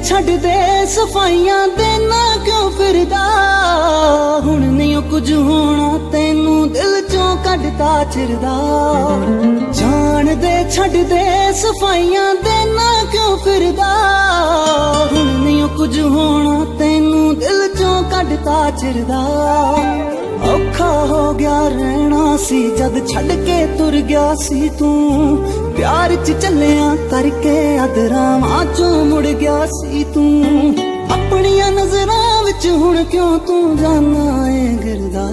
ਛੱਡ ਦੇ ਸਫਾਈਆਂ ਦੇਣਾ ਕਿਉਂ ਫਿਰਦਾ। ਹੁਣ ਨਹੀਂ ਕੁਝ ਹੋਣਾ ਤੈਨੂੰ ਦਿਲ ਚੋਂ ਕੱਢਤਾ ਚਿਰਦਾ। ਜਾਣ ਦੇ ਛੱਡ ਦੇ ਸਫਾਈਆਂ ਦੇਣਾ ਕਿਉਂ ਫਿਰਦਾ। ਹੁਣ ਨਹੀਂ ਕੁਝ ਹੋਣਾ ਤੈਨੂੰ ਦਿਲ ਚੋਂ ਕੱਢਤਾ ਚਿਰਦਾ। ਔਖਾ ਹੋ ਗਿਆ ਰਹਿਣਾ ਸੀ ਜਦ ਛੱਡ ਕੇ ਤੁਰ ਗਿਆ ਸੀ ਤੂੰ। ਪਿਆਰ ਚ ਚੱਲਿਆ ਕਰਕੇ ਅਧਰਾਵਾਂ ਚੋਂ ਮੁੜ ਗਿਆ ਸੀ ਤੂੰ। ਆਪਣੀਆਂ ਨਜ਼ਰਾਂ ਵਿੱਚ ਹੁਣ ਕਿਉਂ ਤੂੰ ਜਾਨਾ ਏ ਗਿਰਦਾ।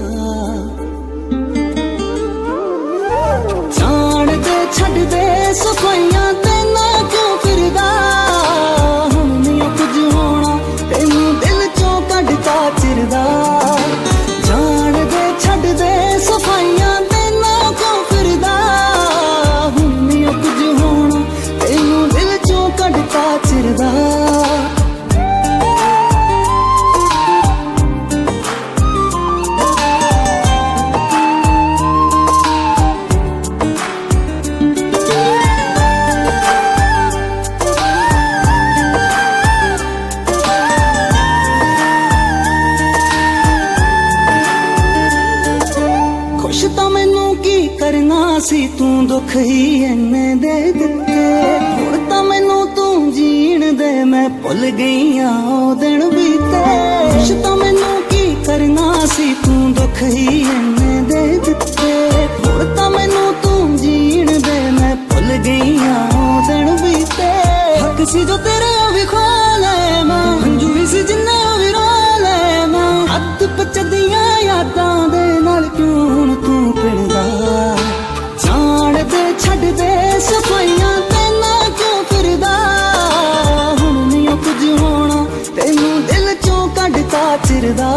ਜਾਣ ਦੇ ਛੱਡ ਦੇ ਸਫਾਈਆਂ ਦੇਣਾ ਕਿਉਂ ਫਿਰਦਾ। ਹੁਣ ਨਹੀਂ ਕੁਝ ਹੋਣਾ ਤੈਨੂੰ ਦਿਲ ਚੋਂ ਕੱਢਤਾ ਚਿਰਦਾ। ਜਾਣ ਦੇ ਛੱਡ ਦੇ ਸਫਾਈਆਂ ਦੇਣਾ ਕਿਉਂ ਫਿਰਦਾ। ਹੁਣ ਨਹੀਂ ਕੁਝ ਹੋਣਾ ਤੈਨੂੰ ਦਿਲ ਚੋਂ ਕੱਢਤਾ ਚਿਰਦਾ। ਖੁਸ਼ ਤਾਂ ਮੈਨੂੰ ਕੀ ਕਰਨਾ ਸੀ ਤੂੰ ਦੁੱਖ ਹੀ ਇੰਨੇ ਦੇ ਦਿੱਤੇ। ਹੁਣ ਤਾਂ ਮੈਨੂੰ ਤੂੰ ਜੀਣ ਦੇ ਮੈਂ ਭੁੱਲ ਗਈਆਂ ਉਹ ਦਿਨ ਬੀਤੇ। ਖੁਸ਼ ਤਾਂ ਮੈਨੂੰ ਕੀ ਕਰਨਾ ਸੀ ਤੂੰ ਦੁੱਖ ਹੀ ਇੰਨੇ ਦੇ ਦਿੱਤੇ। ਹੁਣ ਤਾਂ ਮੈਨੂੰ ਤੂੰ ਜੀਣ ਦੇ ਮੈਂ ਭੁੱਲ ਗਈਆਂ ਉਹ ਦਿਨ ਬੀਤੇ। ਹੱਕ ਸੀ ਜੋ ਤੇਰੇ ਉਹ ਵੀ ਖਾ ਲੈ ਮੈਂ। ਹੰਝੂ ਵੀ ਸੀ ਜਿੰਨੇ ਉਹ ਵੀ ਰੋ ਲੈ ਮੈਂ। ਹੱਥ ਪਚਦੀਆਂ ਯਾਦਾਂ ਦੇ ਨਾਲ ਕਿਉਂ ਹੁਣ ਤੂੰ ਪਿੜਦਾ। ਜਾਣ ਦੇ ਛੱਡ ਦੇ ਸਫਾਈਆਂ ਦੇਣਾ ਕਿਉਂ ਫਿਰਦਾ। ਹੁਣ ਨਹੀਂ ਕੁਝ ਹੋਣਾ ਤੈਨੂੰ ਦਿਲ ਚੋਂ ਕੱਢਤਾ ਚਿਰਦਾ।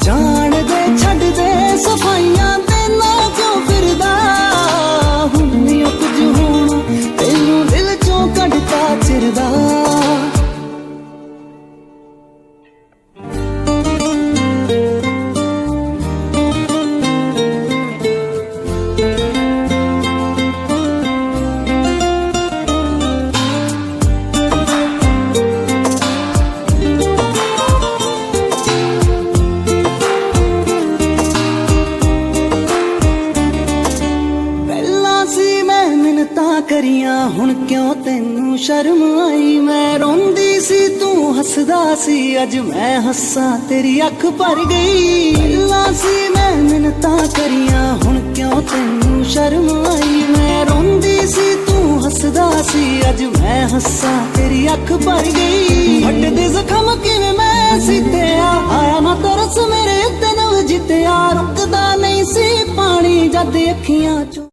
ਜਾਣ ਦੇ ਛੱਡ ਦੇ ਸਫਾਈਆਂ ਦੇਣਾ ਕਿਉਂ ਫਿਰਦਾ। ਹੁਣ ਨਹੀਂ ਕੁਝ ਹੋਣਾ ਤੈਨੂੰ ਦਿਲ ਚੋਂ ਕੱਢਤਾ ਚਿਰਦਾ। ਕਰੀਆਂ ਹੁਣ ਕਿਉਂ ਤੈਨੂੰ ਸ਼ਰਮ ਆਈ। ਮੈਂ ਰੋਂਦੀ ਸੀ ਤੂੰ ਹੱਸਦਾ ਸੀ ਅੱਜ ਮੈਂ ਹੱਸਾਂ ਤੇਰੀ ਅੱਖ ਭਰ ਗਈ। ਪਹਿਲਾਂ ਸੀ ਮੈਂ ਮਿੰਨਤਾਂ ਕਰੀਆਂ ਹੁਣ ਕਿਉਂ ਤੈਨੂੰ ਸ਼ਰਮ ਆਈ। ਮੈਂ ਰੋਂਦੀ ਸੀ ਤੂੰ ਹੱਸਦਾ ਸੀ ਅੱਜ ਮੈਂ ਹੱਸਾਂ ਤੇਰੀ ਅੱਖ ਭਰ ਗਈ। ਵੱਡੇ ਜ਼ਖਮ ਕਿਵੇਂ ਮੈਂ ਸੀਤਿਆ ਆਇਆ ਨਾ ਤਰਸ ਮੇਰੇ ਉੱਤੇ ਨਵ ਜਿੱਤਿਆ। ਰੁਕਦਾ ਨਹੀਂ ਸੀ ਪਾਣੀ ਜਦ ਅੱਖੀਆਂ ਚੋਂ